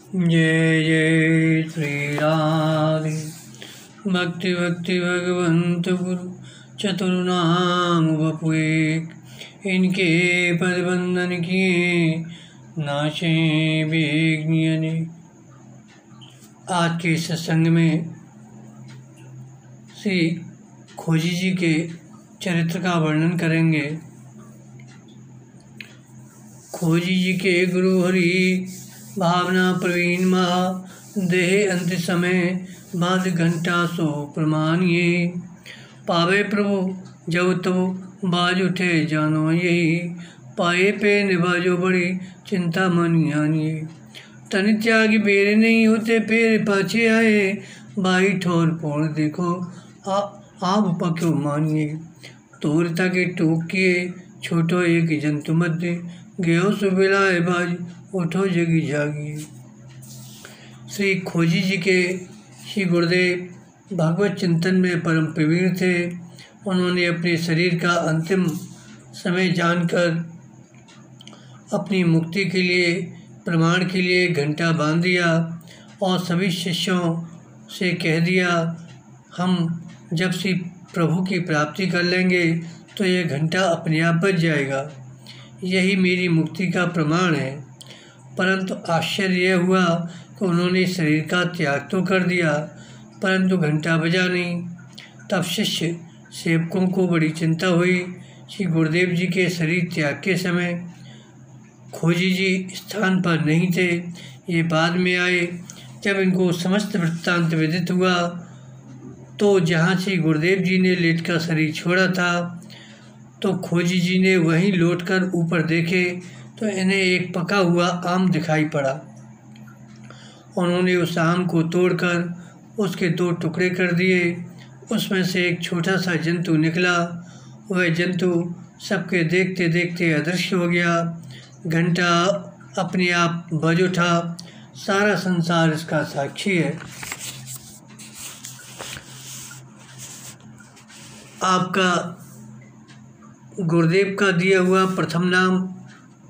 जय जय श्री राधे। भक्ति भक्ति भगवंत गुरु चतुर्नाम वपु एक, इनके पद बंधन किए नाशे विघ्न अनेक। आज के सत्संग में श्री खोजी जी के चरित्र का वर्णन करेंगे। खोजी जी के गुरु हरि भावना प्रवीण महा, देह अंत समय बाद घंटा सो प्रमानिये। पावे प्रभु जब तब बाज उठे जानो यही, पाए पे निभाजो बड़ी चिंता मन आनिए। तन त्याग बेरे नहीं होते फिर पाछे आए, बाई ठोर पोड़ देखो आप पक्यो मानिए। तोरता के टूक किए छोटो एक जंतु मध्य, गयो सुबिलाए बाज उठो जगी जागिए। श्री खोजी जी के श्री गुरुदेव भागवत चिंतन में परम प्रवीण थे। उन्होंने अपने शरीर का अंतिम समय जानकर अपनी मुक्ति के लिए प्रमाण के लिए घंटा बांध दिया और सभी शिष्यों से कह दिया, हम जब श्री प्रभु की प्राप्ति कर लेंगे तो यह घंटा अपने आप बज जाएगा, यही मेरी मुक्ति का प्रमाण है। परंतु आश्चर्य यह हुआ कि उन्होंने शरीर का त्याग तो कर दिया परंतु घंटा बजा नहीं। तब शिष्य सेवकों को बड़ी चिंता हुई। श्री गुरुदेव जी के शरीर त्याग के समय खोजी जी स्थान पर नहीं थे। ये बाद में आए। जब इनको समस्त वृत्तांत विदित हुआ तो जहाँ से गुरुदेव जी ने लेटकर शरीर छोड़ा था तो खोजी जी ने वहीं लौटकर ऊपर देखे तो इन्हें एक पका हुआ आम दिखाई पड़ा। उन्होंने उस आम को तोड़कर उसके 2 टुकड़े कर दिए। उसमें से एक छोटा सा जंतु निकला। वह जंतु सबके देखते देखते अदृश्य हो गया। घंटा अपने आप बज उठा। सारा संसार इसका साक्षी है। आपका गुरुदेव का दिया हुआ प्रथम नाम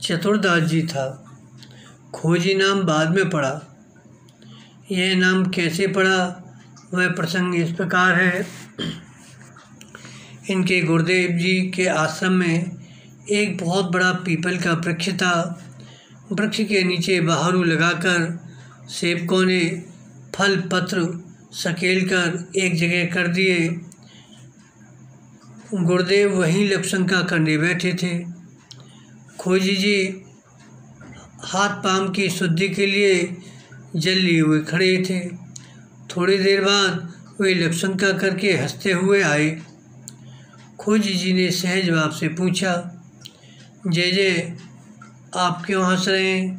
चतुरदास जी था। खोजी नाम बाद में पड़ा। यह नाम कैसे पड़ा वह प्रसंग इस प्रकार है। इनके गुरुदेव जी के आश्रम में एक बहुत बड़ा पीपल का वृक्ष था। वृक्ष के नीचे बहारू लगाकर सेवकों ने फल पत्र सकेल कर एक जगह कर दिए। गुरुदेव वहीं लपशंका करने बैठे थे। खोजी जी हाथ पांव की शुद्धि के लिए जल लिए हुए खड़े थे। थोड़ी देर बाद वे लपशंका करके हंसते हुए आए। खोजी जी ने सहज भाव से पूछा, जय जय, आप क्यों हंस रहे हैं?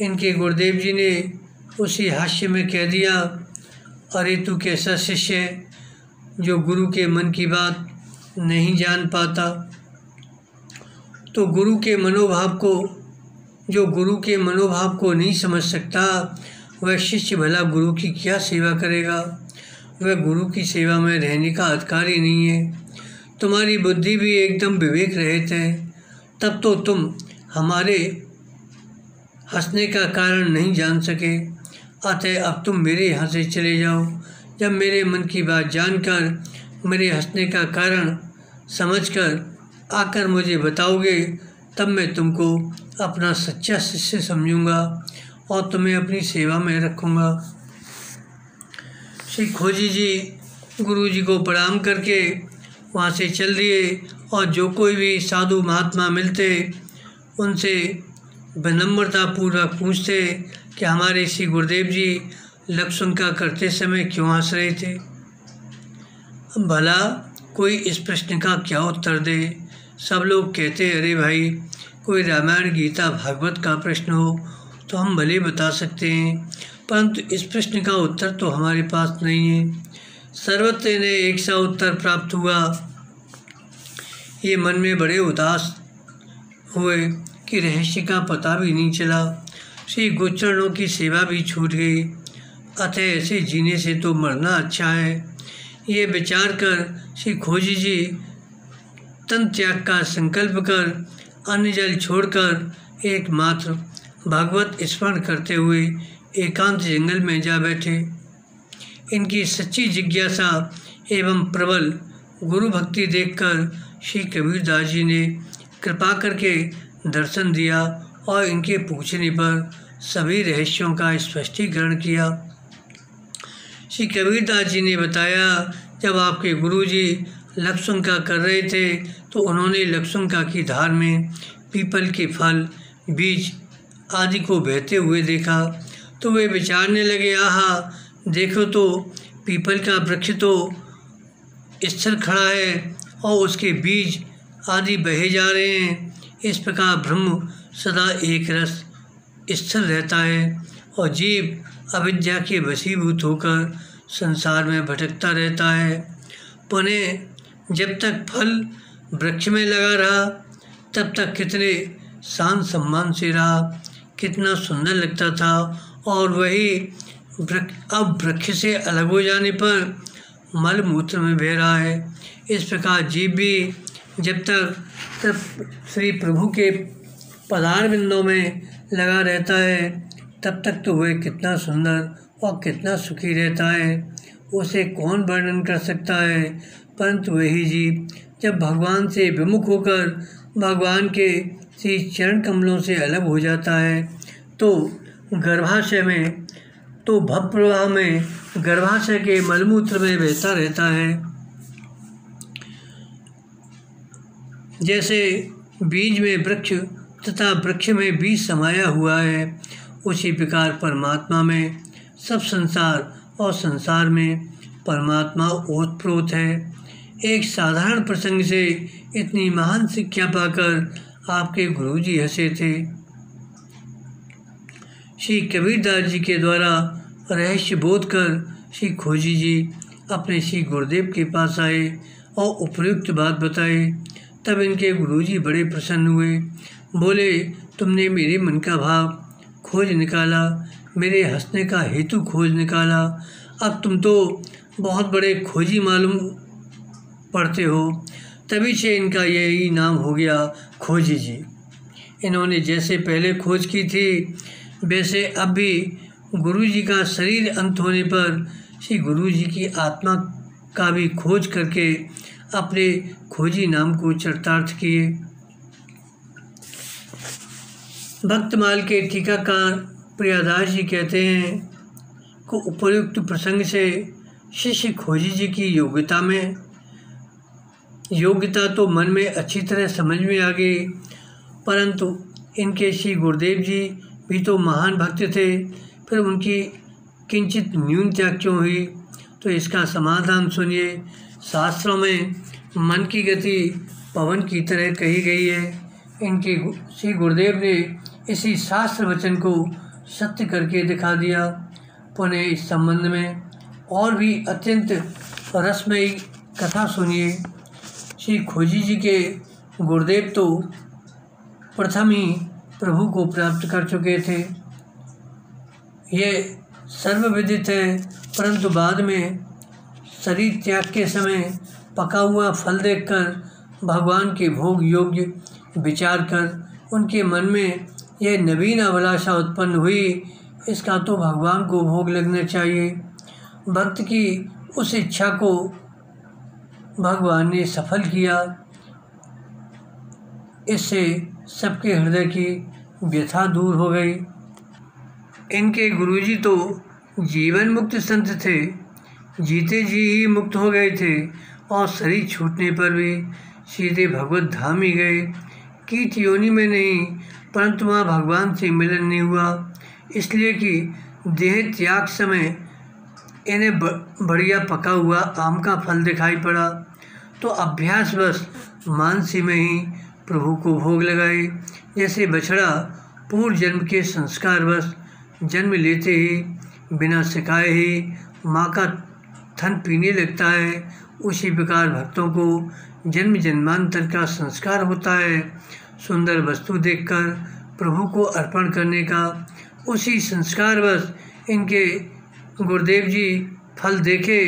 इनके गुरुदेव जी ने उसी हास्य में कह दिया, अरे तू कैसा शिष्य है जो गुरु के मन की बात नहीं जान पाता। तो गुरु के मनोभाव को नहीं समझ सकता, वह शिष्य भला गुरु की क्या सेवा करेगा? वह गुरु की सेवा में रहने का अधिकार ही नहीं है। तुम्हारी बुद्धि भी एकदम विवेक रहित है। तब तो तुम हमारे हंसने का कारण नहीं जान सके। अतः अब तुम मेरे यहाँ से चले जाओ। जब मेरे मन की बात जानकर मेरे हंसने का कारण समझकर आकर मुझे बताओगे तब मैं तुमको अपना सच्चा शिष्य समझूंगा और तुम्हें अपनी सेवा में रखूंगा। श्री खोजी जी गुरु जी को प्रणाम करके वहाँ से चल दिए और जो कोई भी साधु महात्मा मिलते उनसे विनम्रतापूर्वक पूछते कि हमारे श्री गुरुदेव जी लपशंका करते समय क्यों हंस रहे थे। भला कोई इस प्रश्न का क्या उत्तर दे? सब लोग कहते, अरे भाई कोई रामायण गीता भागवत का प्रश्न हो तो हम भले बता सकते हैं, परंतु इस प्रश्न का उत्तर तो हमारे पास नहीं है। सर्वत्र इन्हें एक सा उत्तर प्राप्त हुआ। ये मन में बड़े उदास हुए कि रहस्य का पता भी नहीं चला। श्री गोचरणों की सेवा भी छूट गई। अतः ऐसे जीने से तो मरना अच्छा है। ये विचार कर श्री खोजी जी तन त्याग का संकल्प कर अन्न जल छोड़कर एकमात्र भागवत स्मरण करते हुए एकांत जंगल में जा बैठे। इनकी सच्ची जिज्ञासा एवं प्रबल गुरु भक्ति देखकर श्री कबीरदास जी ने कृपा करके दर्शन दिया और इनके पूछने पर सभी रहस्यों का स्पष्टीकरण किया। श्री कबीरदास जी ने बताया, जब आपके गुरुजी लक्षुंका कर रहे थे तो उन्होंने लक्षुंका की धार में पीपल के फल, बीज आदि को बहते हुए देखा तो वे विचारने लगे, आहा, देखो तो पीपल का वृक्ष तो स्थिर खड़ा है और उसके बीज आदि बहे जा रहे हैं। इस प्रकार ब्रह्म सदा एक रस स्थिर रहता है और जीव अविद्या के वशीभूत होकर संसार में भटकता रहता है। पुनः जब तक फल वृक्ष में लगा रहा तब तक कितने शान सम्मान से रहा, कितना सुंदर लगता था, और वही अब वृक्ष से अलग हो जाने पर मल मूत्र में बह रहा है। इस प्रकार जीव भी जब तक श्री प्रभु के पदार बिंदों में लगा रहता है तब तक तो वह कितना सुंदर और कितना सुखी रहता है, उसे कौन वर्णन कर सकता है। परंतु वही जीव जब भगवान से विमुख होकर भगवान के श्री चरण कमलों से अलग हो जाता है तो गर्भाशय में, तो भव प्रवाह में गर्भाशय के मलमूत्र में बहता रहता है। जैसे बीज में वृक्ष तथा वृक्ष में बीज समाया हुआ है, उसी प्रकार परमात्मा में सब संसार और संसार में परमात्मा ओतप्रोत है। एक साधारण प्रसंग से इतनी महान शिक्षा पाकर आपके गुरुजी हंसे थे। श्री कबीरदास जी के द्वारा रहस्य बोध कर श्री खोजी जी अपने श्री गुरुदेव के पास आए और उपयुक्त बात बताए। तब इनके गुरुजी बड़े प्रसन्न हुए, बोले, तुमने मेरे मन का भाव खोज निकाला, मेरे हंसने का हेतु खोज निकाला। अब तुम तो बहुत बड़े खोजी मालूम पड़ते हो। तभी से इनका यही नाम हो गया, खोजी जी। इन्होंने जैसे पहले खोज की थी वैसे अब भी गुरु जी का शरीर अंत होने पर श्री गुरु जी की आत्मा का भी खोज करके अपने खोजी नाम को चरितार्थ किए। भक्तमाल के टीकाकार प्रियादास जी कहते हैं को उपयुक्त प्रसंग से शिष्य खोजी जी की योग्यता तो मन में अच्छी तरह समझ में आ गई, परंतु इनके श्री गुरुदेव जी भी तो महान भक्त थे, फिर उनकी किंचित न्यूनता क्यों हुई? तो इसका समाधान सुनिए। शास्त्रों में मन की गति पवन की तरह कही गई है। इनके श्री गुरुदेव ने इसी शास्त्र वचन को सत्य करके दिखा दिया। पुनः इस संबंध में और भी अत्यंत रसमयी कथा सुनिए। श्री खोजी जी के गुरुदेव तो प्रथम ही प्रभु को प्राप्त कर चुके थे, यह सर्वविदित है, परंतु बाद में शरीर त्याग के समय पका हुआ फल देखकर भगवान के भोग योग्य विचार कर उनके मन में यह नवीन अभिलाषा उत्पन्न हुई, इसका तो भगवान को भोग लगना चाहिए। भक्त की उस इच्छा को भगवान ने सफल किया। इससे सबके हृदय की व्यथा दूर हो गई। इनके गुरुजी तो जीवन मुक्त संत थे, जीते जी ही मुक्त हो गए थे और शरीर छूटने पर भी सीधे भगवत धाम ही गए। कीट योनि में नहीं, परंतु वहाँ भगवान से मिलन नहीं हुआ, इसलिए कि देह त्याग समय इन्हें बढ़िया पका हुआ आम का फल दिखाई पड़ा, तो अभ्यासवश मानसी में ही प्रभु को भोग लगाए। जैसे बछड़ा पूर्व जन्म के संस्कारवश जन्म लेते ही बिना सिखाए ही माँ का थन पीने लगता है, उसी प्रकार भक्तों को जन्म जन्मांतर का संस्कार होता है सुंदर वस्तु देखकर प्रभु को अर्पण करने का। उसी संस्कारवश इनके गुरुदेव जी फल देखे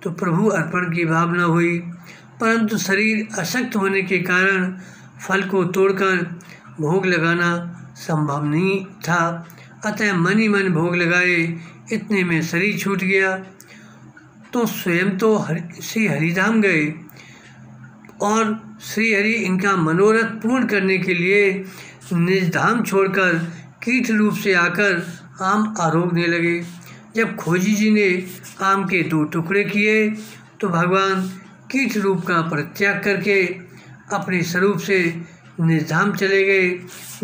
तो प्रभु अर्पण की भावना हुई, परंतु शरीर अशक्त होने के कारण फल को तोड़कर भोग लगाना संभव नहीं था, अतः मन ही मन भोग लगाए। इतने में शरीर छूट गया तो स्वयं तो श्री हरिधाम गए और श्री हरि इनका मनोरथ पूर्ण करने के लिए निज धाम छोड़कर कीट रूप से आकर आम आरोगने लगे। जब खोजी जी ने आम के 2 टुकड़े किए तो भगवान कीट रूप का परित्याग करके अपने स्वरूप से निज धाम चले गए।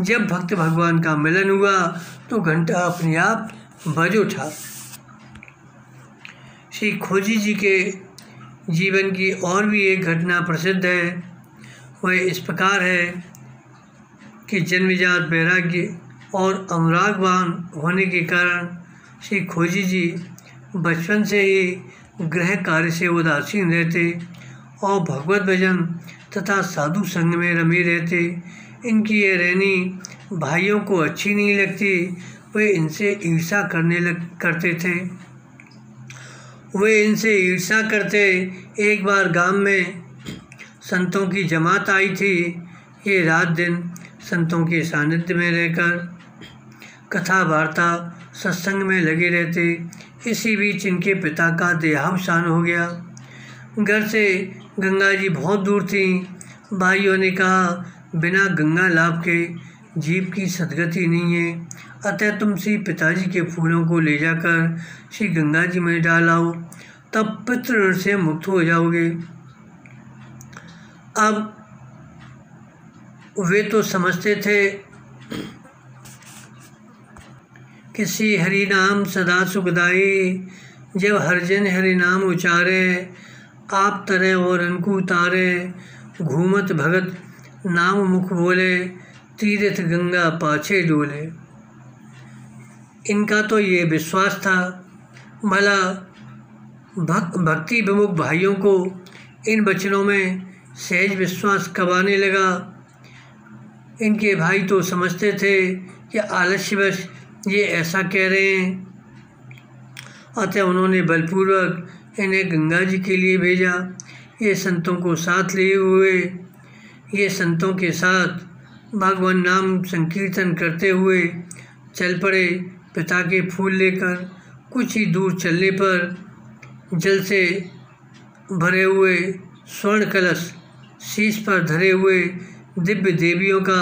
जब भक्त भगवान का मिलन हुआ तो घंटा अपने आप बज उठा। श्री खोजी जी के जीवन की और भी एक घटना प्रसिद्ध है। वह इस प्रकार है कि जन्मजात वैराग्य और अनुरागवान होने के कारण श्री खोजी जी बचपन से ही गृह कार्य से उदासीन रहते और भगवत भजन तथा साधु संग में रमे रहते। इनकी यह रहनी भाइयों को अच्छी नहीं लगती। वे इनसे ईर्ष्या करते थे। वे इनसे ईर्ष्या करते। एक बार गांव में संतों की जमात आई थी। ये रात दिन संतों के सानिध्य में रहकर कथा वार्ता सत्संग में लगे रहते। इसी बीच इनके पिता का देहावसान हो गया। घर से गंगा जी बहुत दूर थी। भाइयों ने कहा, बिना गंगा लाभ के जीव की सद्गति नहीं है, अतः तुम श्री पिताजी के फूलों को ले जाकर श्री गंगा जी में डालाओ, तब पितृ ऋण से मुक्त हो जाओगे। अब वे तो समझते थे कि श्री हरि नाम सदा सुखदाई, जब हरिजन हरि नाम उचारे, आप तरह और अनकु तारे, घूमत भगत नाम मुख बोले, तीर्थ गंगा पाछे डोले। इनका तो ये विश्वास था। भला भक्ति विमुख भाइयों को इन वचनों में सहज विश्वास कब आने लगा। इनके भाई तो समझते थे कि आलस्यवश ये ऐसा कह रहे हैं, अतः उन्होंने बलपूर्वक इन्हें गंगा जी के लिए भेजा। ये संतों को साथ लिए हुए ये संतों के साथ भगवान नाम संकीर्तन करते हुए चल पड़े। पिता के फूल लेकर कुछ ही दूर चलने पर जल से भरे हुए स्वर्ण कलश शीश पर धरे हुए दिव्य देवियों का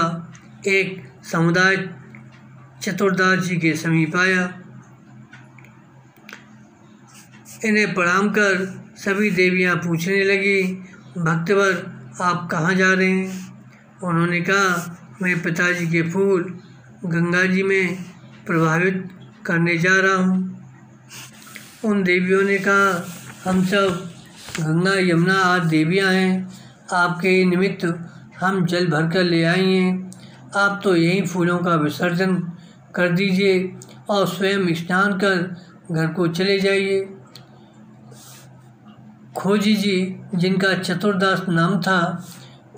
एक समुदाय चतुर्दास जी के समीप आया। इन्हें प्रणाम कर सभी देवियां पूछने लगी, भक्तवर आप कहाँ जा रहे हैं? उन्होंने कहा, मैं पिताजी के फूल गंगा जी में प्रभावित करने जा रहा हूँ। उन देवियों ने कहा, हम सब गंगा यमुना आदि देवियाँ हैं, आपके निमित्त हम जल भरकर ले आई हैं। आप तो यहीं फूलों का विसर्जन कर दीजिए और स्वयं स्नान कर घर को चले जाइए। खोजी जी, जिनका चतुर्दास नाम था,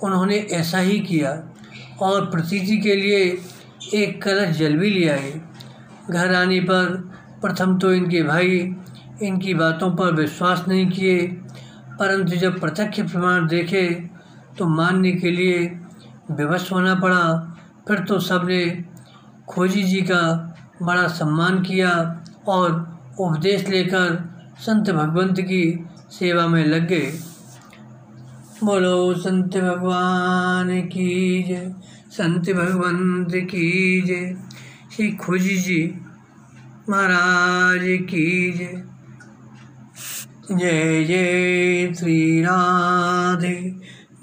उन्होंने ऐसा ही किया और प्रीति के लिए एक कलश जल भी ले आए। घर आने पर प्रथम तो इनके भाई इनकी बातों पर विश्वास नहीं किए, परंतु जब प्रत्यक्ष प्रमाण देखे तो मानने के लिए विवश होना पड़ा। फिर तो सबने खोजी जी का बड़ा सम्मान किया और उपदेश लेकर संत भगवंत की सेवा में लग गए। बोलो संत भगवान की जय, संत भगवंत की जय, श्री खोजी जी महाराज की जय। जय जय श्री राधे,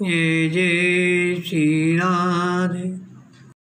जय जय श्री राधे।